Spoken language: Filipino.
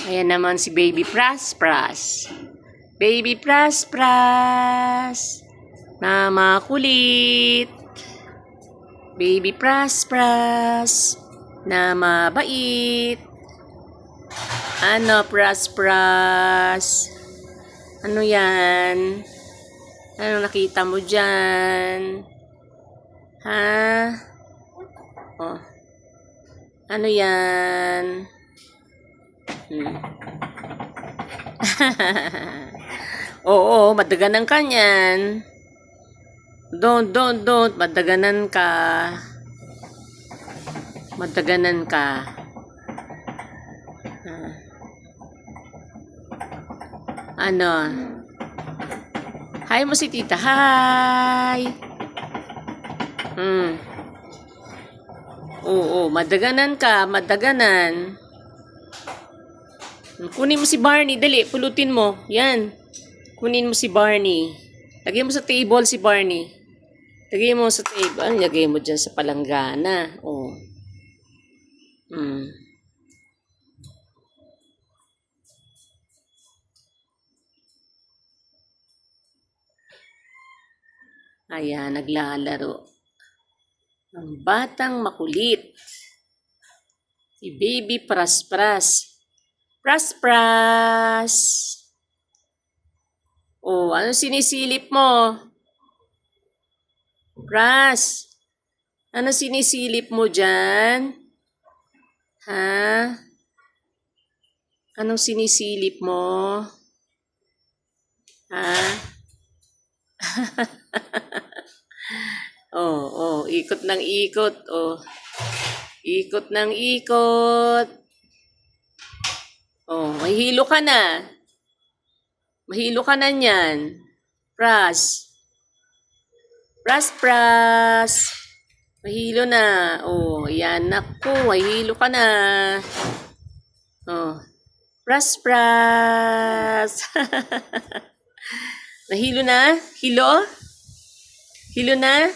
Ayan naman si Baby Pras Pras. Baby Pras Pras. Na makulit. Baby Pras Pras. Na mabait. Ano, Pras Pras? Ano yan? Ano nakita mo dyan? Ha? Oh. Ano yan? Oo, madaganan ka niyan. Don't. Madaganan ka. Madaganan ka. Ano? Hi mo si tita. Hi. Oo, madaganan ka. Madaganan. Kunin mo si Barney. Dali, pulutin mo. Yan. Kunin mo si Barney. Lagay mo sa table si Barney. Lagay mo sa table. Lagay mo dyan sa palanggana. Oh. Ayan, naglalaro. Ang batang makulit. Si Baby Pras Pras. Pras Pras. Oh, ano sinisilip mo? Pras. Ano sinisilip mo dyan? Ha? Anong sinisilip mo? Ha? Oh, ikot ng ikot. Oh. Ikot ng ikot. Oh, mahilo ka na. Mahilo ka na niyan. Pras. Pras, Pras. Mahilo na. Oh, yan. Naku, mahilo ka na. Oh. Pras, Pras. Nahilo na? Hilo? Hilo na?